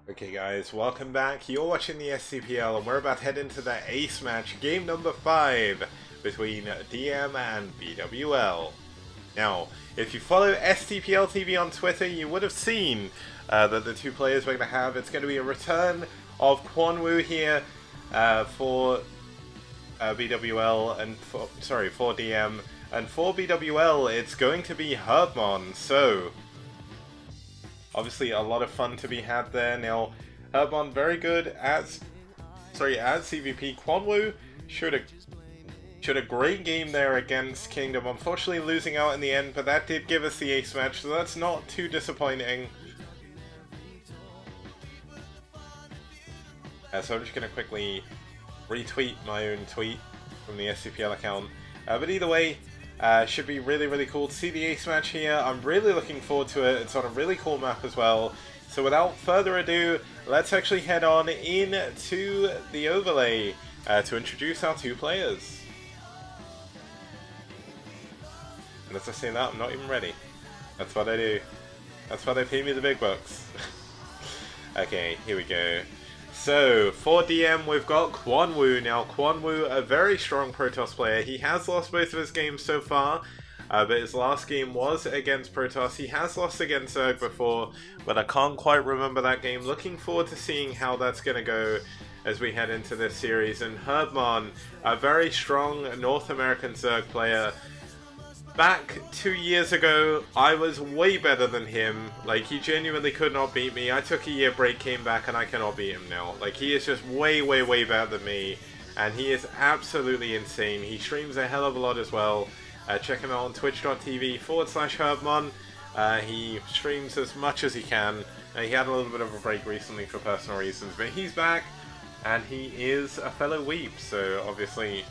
Okay guys, welcome back. You're watching the STPL and we're about to head into the ace match, game number 5, between DM and BWL. Now, if you follow STPL TV on Twitter, you would have seen that the two players we're going to have, it's going to be a return of Kwanwoo here for BWL and for DM, and for BWL it's going to be Herbmon. So obviously a lot of fun to be had there. Now, Herbmon very good as CVP. Kwanwoo showed a great game there against Kingdom, unfortunately losing out in the end, but that did give us the ace match, so that's not too disappointing. So I'm just going to quickly retweet my own tweet from the SCPL account. But either way, should be really cool to see the ace match here. I'm really looking forward to it. It's on a really cool map as well. So without further ado, let's actually head on into the overlay to introduce our two players. And as I say that, I'm not even ready. That's what I do. That's why they pay me the big bucks. Okay, here we go. So, for DM, we've got Kwanwoo. Now, Kwanwoo, a very strong Protoss player. He has lost both of his games so far, but his last game was against Protoss. He has lost against Zerg before, but I can't quite remember that game. Looking forward to seeing how that's going to go as we head into this series. And Herbmon, a very strong North American Zerg player. Back 2 years ago, I was way better than him. Like, he genuinely could not beat me. I took a year break, came back, and I cannot beat him now. Like, he is just way better than me. And he is absolutely insane. He streams a hell of a lot as well. Check him out on twitch.tv/Herbmon. He streams as much as he can. He had a little bit of a break recently for personal reasons, but he's back. And he is a fellow weep, so obviously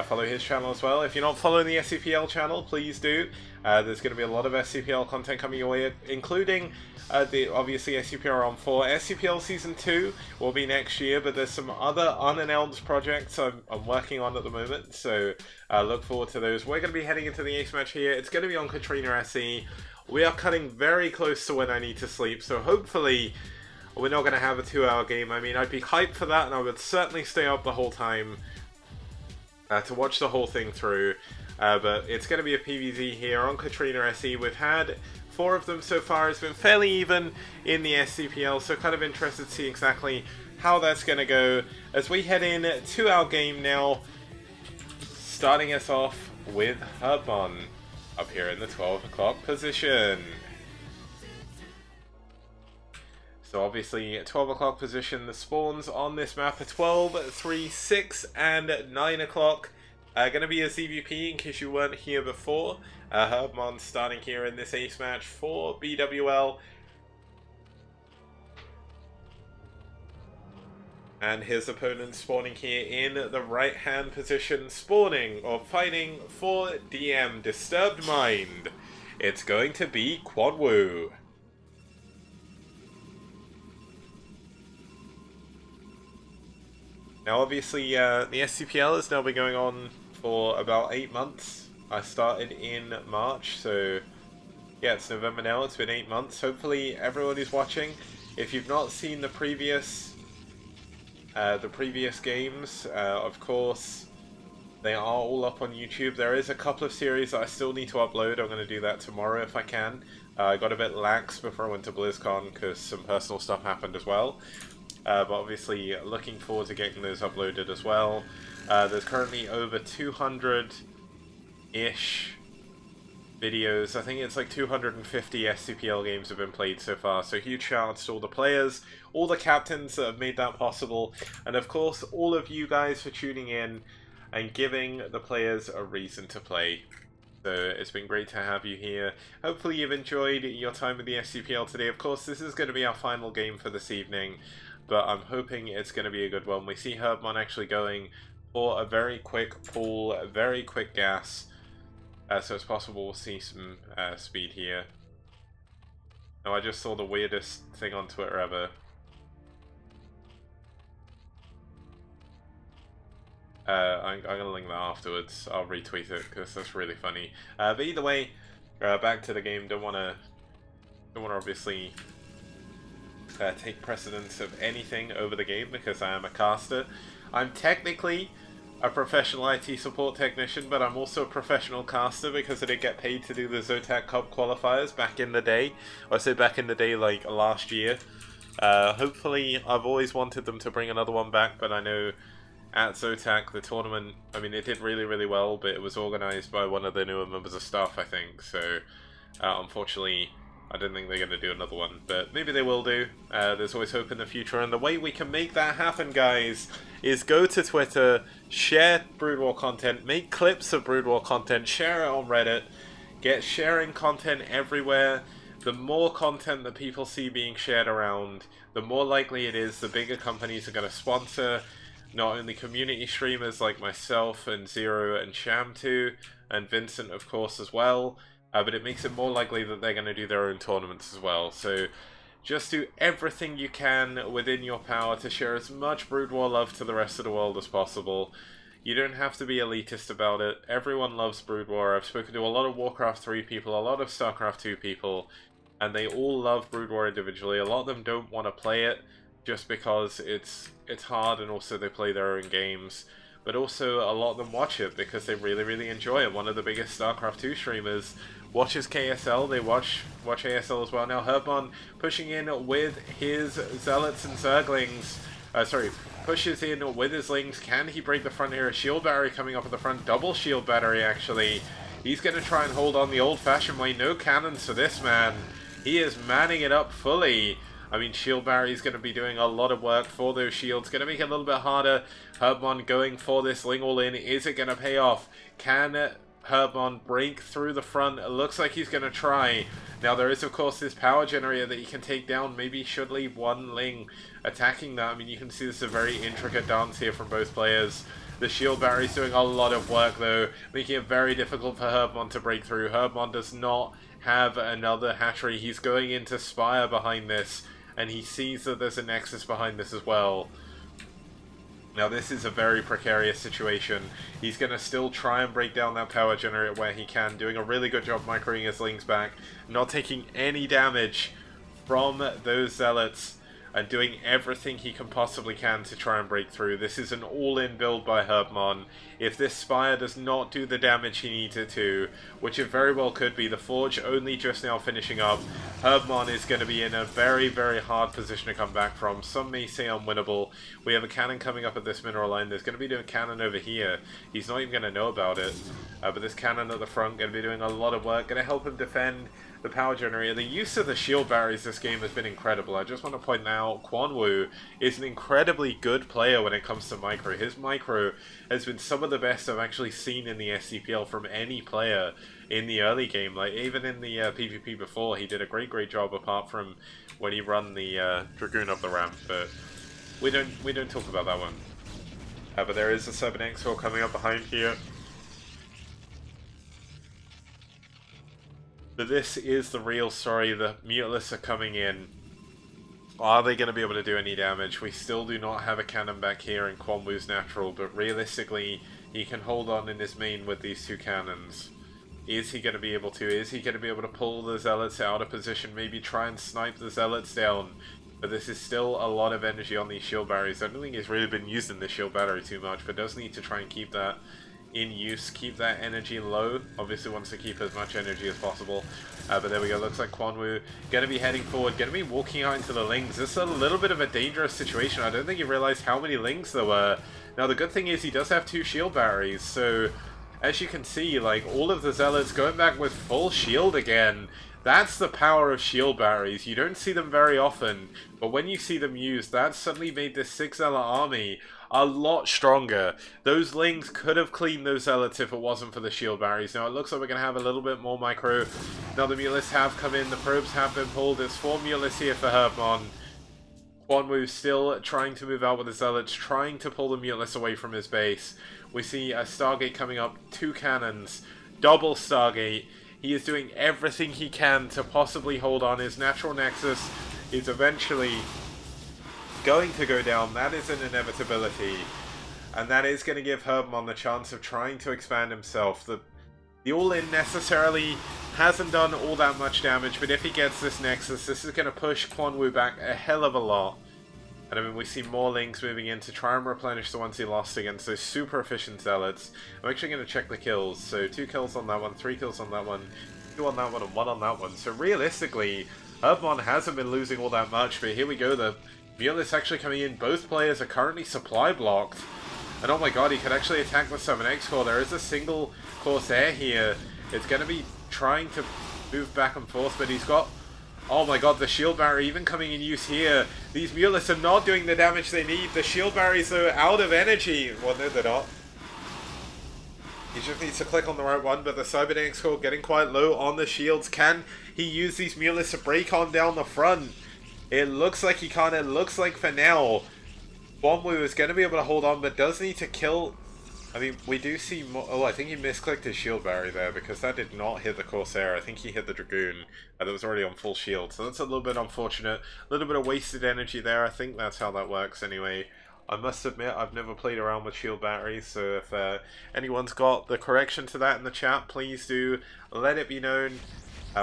follow his channel as well. If you're not following the SCPL channel, please do. There's going to be a lot of SCPL content coming your way, including obviously SCPL on 4. SCPL Season 2 will be next year, but there's some other unannounced projects I'm working on at the moment, so look forward to those. We're going to be heading into the ace match here. It's going to be on Katrina SE. We are cutting very close to when I need to sleep, so hopefully we're not going to have a 2-hour game. I mean, I'd be hyped for that, and I would certainly stay up the whole time to watch the whole thing through, but it's going to be a PvZ here on Katrina SE. We've had 4 of them so far. It's been fairly even in the SCPL, so kind of interested to see exactly how that's going to go as we head in to our game now, starting us off with Herbmon up here in the 12 o'clock position. So obviously, 12 o'clock position, the spawns on this map are 12, 3, 6, and 9 o'clock. Going to be a ZVP in case you weren't here before. Herbmon starting here in this ace match for BWL. And his opponent spawning here in the right-hand position, spawning or fighting for DM, Disturbed Mind. It's going to be Kwanwoo. Now obviously the SCPL has now been going on for about 8 months. I started in March, so yeah, it's November now, it's been 8 months. Hopefully everyone is watching. If you've not seen the previous games, of course, they are all up on YouTube. There is a couple of series that I still need to upload. I'm going to do that tomorrow if I can. I got a bit lax before I went to BlizzCon because some personal stuff happened as well. But obviously looking forward to getting those uploaded as well. There's currently over 200-ish videos. I think it's like 250 SCPL games have been played so far. So huge shout outs to all the players, all the captains that have made that possible, and of course all of you guys for tuning in and giving the players a reason to play. So it's been great to have you here. Hopefully you've enjoyed your time with the SCPL today. Of course this is going to be our final game for this evening, but I'm hoping it's going to be a good one. We see Herbmon actually going for a very quick pull, a very quick gas, so it's possible we'll see some speed here. Now I just saw the weirdest thing on Twitter ever. I'm going to link that afterwards. I'll retweet it because that's really funny. But either way, back to the game. Don't want to obviously take precedence of anything over the game because I am a caster. I'm technically a professional IT support technician, but I'm also a professional caster because I did get paid to do the Zotac Cup qualifiers back in the day. I say back in the day, like last year. Hopefully, I've always wanted them to bring another one back, but I know at Zotac, the tournament, I mean, it did really, really well, but it was organised by one of the newer members of staff, I think, so unfortunately, I don't think they're going to do another one, but maybe they will do. There's always hope in the future, and the way we can make that happen, guys, is go to Twitter, share Brood War content, make clips of Brood War content, share it on Reddit, get sharing content everywhere. The more content that people see being shared around, the more likely it is the bigger companies are going to sponsor not only community streamers like myself and Zero and Sham2, and Vincent of course as well, but it makes it more likely that they're going to do their own tournaments as well. So just do everything you can within your power to share as much Brood War love to the rest of the world as possible. You don't have to be elitist about it. Everyone loves Brood War. I've spoken to a lot of Warcraft 3 people, a lot of StarCraft 2 people, and they all love Brood War individually. A lot of them don't want to play it just because it's hard, and also they play their own games. But also a lot of them watch it because they really, really enjoy it. One of the biggest StarCraft 2 streamers watches KSL, they watch ASL as well. Now Herbmon pushing in with his Zealots and Zerglings, pushes in with his Lings. Can he break the front here? A shield battery coming up at the front, double shield battery actually. He's going to try and hold on the old-fashioned way. No cannons for this man. He is manning it up fully. I mean, shield battery is going to be doing a lot of work for those shields. Going to make it a little bit harder. Herbmon going for this Ling all in. Is it going to pay off? Can Herbmon break through the front? It looks like he's going to try. Now there is of course this power generator that he can take down. Maybe should leave one Ling attacking that. I mean, you can see this is a very intricate dance here from both players. The shield battery is doing a lot of work though, making it very difficult for Herbmon to break through. Herbmon does not have another hatchery. He's going into Spire behind this, and he sees that there's a Nexus behind this as well. Now this is a very precarious situation. He's going to still try and break down that power generator where he can, doing a really good job microing his Lings back, not taking any damage from those Zealots, and doing everything he can possibly can to try and break through. This is an all-in build by Herbmon. If this Spire does not do the damage he needs it to, which it very well could be, the Forge only just now finishing up, Herbmon is going to be in a very, very hard position to come back from. Some may say unwinnable. We have a cannon coming up at this mineral line. There's going to be a cannon over here. He's not even going to know about it. But this cannon at the front going to be doing a lot of work, going to help him defend the power generator. The use of the shield batteries this game has been incredible. I just want to point out, Quanwu is an incredibly good player when it comes to micro. His micro has been some of the best I've actually seen in the STPL from any player in the early game. Like, even in the PvP before, he did a great job, apart from when he run the Dragoon up the ramp, but we don't talk about that one. But there is a 7x coming up behind here. But this is the real story. The Mutalists are coming in. Are they going to be able to do any damage? We still do not have a cannon back here in Quanwu's natural, but realistically, he can hold on in his main with these two cannons. Is he going to be able to? Is he going to be able to pull the Zealots out of position? Maybe try and snipe the Zealots down? But this is still a lot of energy on these shield batteries. I don't think he's really been using the shield battery too much, but does need to try and keep that in use, keep that energy low. Obviously wants to keep as much energy as possible. But there we go, looks like Quanwu going to be heading forward, going to be walking out into the Lings. This is a little bit of a dangerous situation. I don't think he realized how many Lings there were. Now the good thing is he does have two shield batteries, so as you can see, like, all of the Zealots going back with full shield again. That's the power of shield batteries. You don't see them very often, but when you see them used, that suddenly made this 6 Zealot army a lot stronger. Those Lings could have cleaned those Zealots if it wasn't for the shield batteries. Now it looks like we're going to have a little bit more micro. Now the Mutalists have come in, the probes have been pulled. There's 4 Mutalists here for Herbmon. Quanwu still trying to move out with the Zealots, trying to pull the Mutalists away from his base. We see a Stargate coming up, 2 cannons, double Stargate. He is doing everything he can to possibly hold on. His natural nexus is eventually going to go down. That is an inevitability. And that is going to give Herbmon the chance of trying to expand himself. The all-in necessarily Hasn't done all that much damage, but if he gets this Nexus, this is going to push Quan Wu back a hell of a lot. And I mean, we see more links moving in to try and replenish the ones he lost against those super efficient zealots. I'm actually going to check the kills. So 2 kills on that one, 3 kills on that one, 2 on that one, and 1 on that one. So realistically, Herbmon hasn't been losing all that much, but here we go. The Mulus actually coming in. Both players are currently supply blocked. And oh my god, he could actually attack with 7x core. There is a single Corsair here. It's going to be trying to move back and forth, but he's got... Oh my god, the shield barrier even coming in use here. These Mulus are not doing the damage they need. The shield barriers are out of energy. Well, no, they're not. He just needs to click on the right one, but the Cybernetics core getting quite low on the shields. Can he use these Mulus to break on down the front? It looks like he can't. It looks like for now, Quan Wu is going to be able to hold on, but does need to kill... I mean, we do see more... Oh, I think he misclicked his shield barrier there, because that did not hit the Corsair. I think he hit the Dragoon that was already on full shield. So that's a little bit unfortunate. A little bit of wasted energy there. I think that's how that works anyway. I must admit, I've never played around with shield batteries, so if anyone's got the correction to that in the chat, please do let it be known.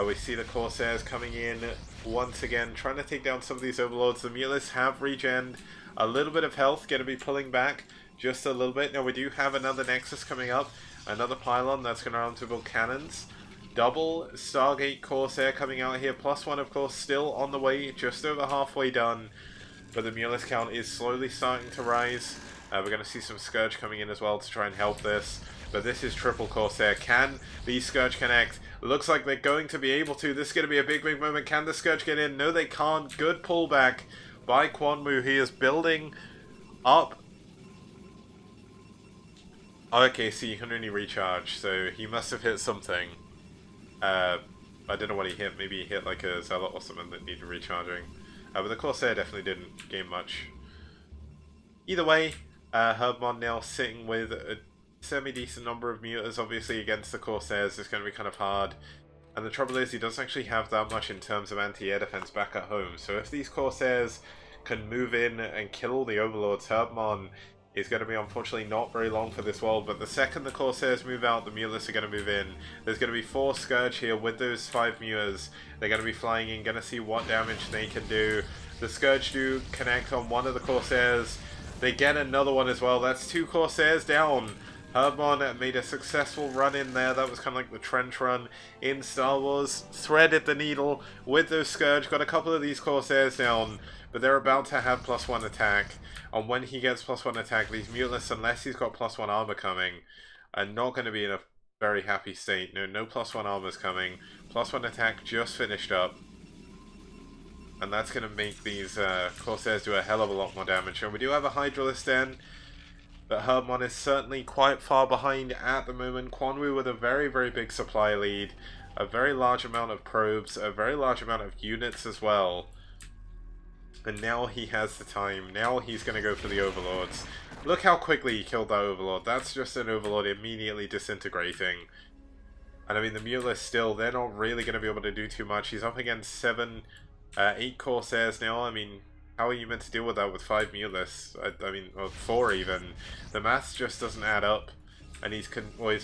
We see the Corsairs coming in once again, trying to take down some of these Overlords. The Mulus have regened a little bit of health, going to be pulling back just a little bit. Now we do have another Nexus coming up, another pylon that's going to run to build cannons. Double Stargate Corsair coming out here, +1 of course still on the way, just over halfway done. But the Mulus count is slowly starting to rise. We're going to see some Scourge coming in as well to try and help this. But this is triple Corsair. Can the Scourge connect? Looks like they're going to be able to. This is going to be a big, big moment. Can the Scourge get in? No, they can't. Good pullback by Quan Wu. He is building up. Okay, so you can only recharge. So he must have hit something. I don't know what he hit. Maybe he hit like a Zealot or something that needed recharging. But the Corsair definitely didn't gain much. Either way, Herbmon now sitting with a semi-decent number of Mutas. Obviously against the Corsairs is going to be kind of hard. And the trouble is he doesn't actually have that much in terms of anti-air defense back at home. So if these Corsairs can move in and kill the Overlords, Herbmon is going to be unfortunately not very long for this world. But the second the Corsairs move out, the Mulus are going to move in. There's going to be 4 Scourge here with those 5 Mutas. They're going to be flying in, going to see what damage they can do. The Scourge do connect on one of the Corsairs. They get another one as well. That's 2 Corsairs down. Herbmon made a successful run in there. That was kind of like the trench run in Star Wars. Threaded the needle with those Scourge. Got a couple of these Corsairs down. But they're about to have +1 attack. And when he gets +1 attack, these Mulus, unless he's got +1 armor coming, are not going to be in a very happy state. No +1 armor's coming. +1 attack just finished up. And that's going to make these Corsairs do a hell of a lot more damage. And we do have a Hydralisk then. But Herbmon is certainly quite far behind at the moment. Quan Wu with a very, very big supply lead. A very large amount of probes. A very large amount of units as well. And now he has the time. Now he's going to go for the Overlords. Look how quickly he killed that Overlord. That's just an Overlord immediately disintegrating. And I mean, the Mulus still, they're not really going to be able to do too much. He's up against 8 Corsairs now. I mean, how are you meant to deal with that with 5 Mulus? I mean, or 4 even. The maths just doesn't add up. And he's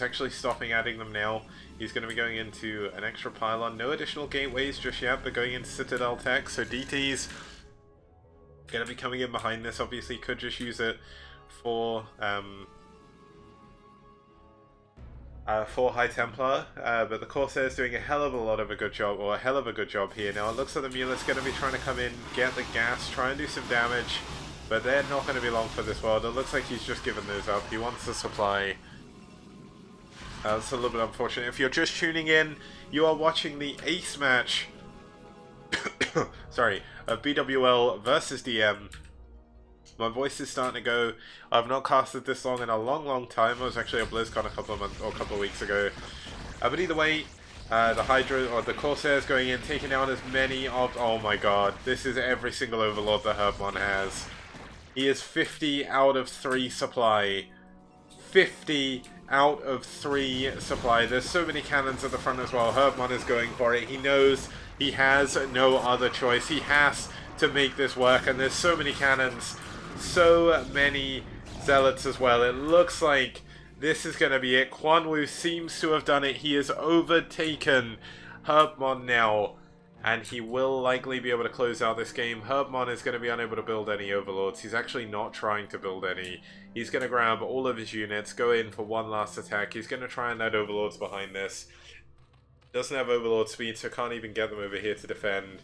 actually stopping adding them now. He's going to be going into an extra pylon. No additional gateways just yet, but going into Citadel Tech. So DT's going to be coming in behind this. Obviously could just use it for High Templar, but the Corsair's doing a hell of a good job here. Now it looks like the Mulus going to be trying to come in, get the gas, try and do some damage, but they're not going to be long for this world. It looks like he's just given those up. He wants the supply. That's a little bit unfortunate. If you're just tuning in, you are watching the ace match sorry, of BWL versus DM. My voice is starting to go. I've not casted this long in a long time. I was actually at BlizzCon a couple of weeks ago. But either way, the Hydra or the Corsairs going in, taking out as many of... Oh my god, this is every single Overlord that Herbmon has. He is 50 out of 3 supply. 50 out of 3 supply. There's so many cannons at the front as well. Herbmon is going for it. He knows he has no other choice. He has to make this work, and there's so many cannons. So many Zealots as well. It looks like this is going to be it. Quan Wu seems to have done it. He has overtaken Herbmon now, and he will likely be able to close out this game. Herbmon is going to be unable to build any overlords. He's actually not trying to build any. He's going to grab all of his units, go in for one last attack. He's going to try and add overlords behind this. Doesn't have overlord speed, so can't even get them over here to defend.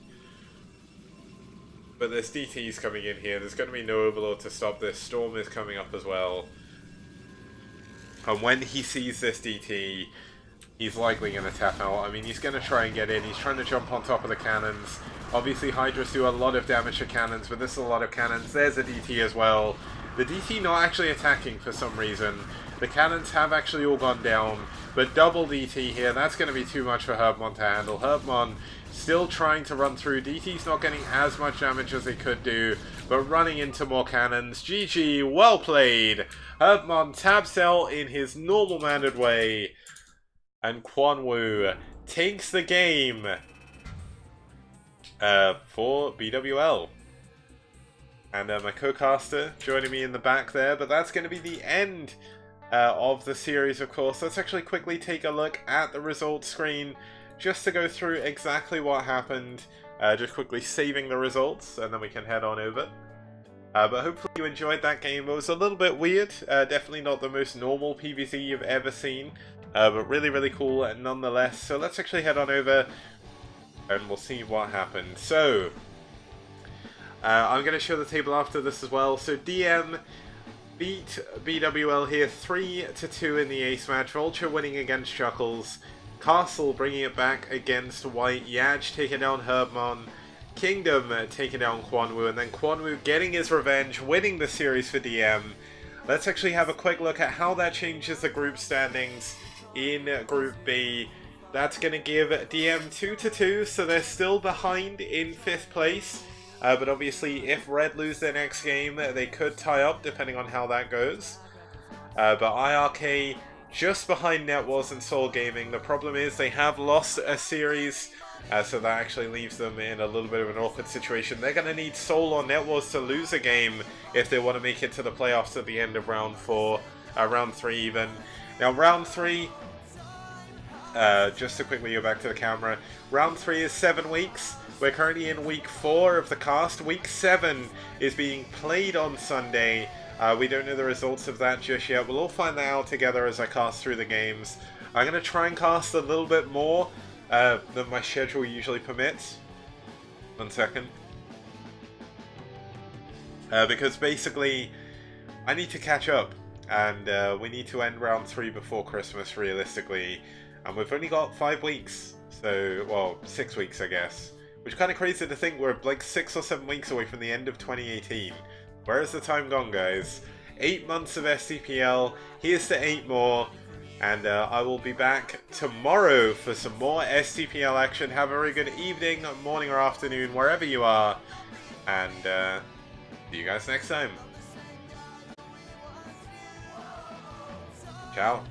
But there's DTs coming in here. There's going to be no overlord to stop this. Storm is coming up as well. And when he sees this DT, he's likely going to tap out. I mean, he's going to try and get in. He's trying to jump on top of the cannons. Obviously, Hydras do a lot of damage to cannons, but this is a lot of cannons. There's a DT as well. The DT not actually attacking for some reason. The cannons have actually all gone down, but double DT here. That's going to be too much for Herbmon to handle. Herbmon still trying to run through. DT's not getting as much damage as they could do, but running into more cannons. GG, well played. Herbmon taps out in his normal mannered way, and Quan Wu takes the game for BWL. And my co-caster joining me in the back there, but that's going to be the end of the series, of course. Let's actually quickly take a look at the results screen just to go through exactly what happened. Just quickly saving the results, and then we can head on over. But hopefully you enjoyed that game. It was a little bit weird. Definitely not the most normal PvZ you've ever seen, but really, really cool nonetheless. So let's actually head on over, and we'll see what happened. So I'm going to show the table after this as well. So DM beat BWL here 3-2 in the ace match. Vulture winning against Chuckles. Castle bringing it back against White. Yaj taking down Herbmon. Kingdom taking down Quan Wu. And then Quan Wu getting his revenge, winning the series for DM. Let's actually have a quick look at how that changes the group standings in Group B. That's going to give DM 2-2, so they're still behind in 5th place. But obviously, if Red lose their next game, they could tie up, depending on how that goes. But IRK just behind NetWars and Soul Gaming. The problem is they have lost a series, so that actually leaves them in a little bit of an awkward situation. They're going to need Soul or NetWars to lose a game if they want to make it to the playoffs at the end of round 4, round 3 even. Now, round 3, just to quickly go back to the camera, round 3 is 7 weeks. We're currently in week 4 of the cast. Week 7 is being played on Sunday. We don't know the results of that just yet. We'll all find that out together as I cast through the games. I'm going to try and cast a little bit more than my schedule usually permits. 1 second. Because basically, I need to catch up. And we need to end round 3 before Christmas, realistically. And we've only got 5 weeks. So, well, 6 weeks, I guess. Which is kind of crazy to think we're like 6 or 7 weeks away from the end of 2018. Where has the time gone, guys? 8 months of STPL. Here's to 8 more. And I will be back tomorrow for some more STPL action. Have a very good evening, morning, or afternoon, wherever you are. And see you guys next time. Ciao.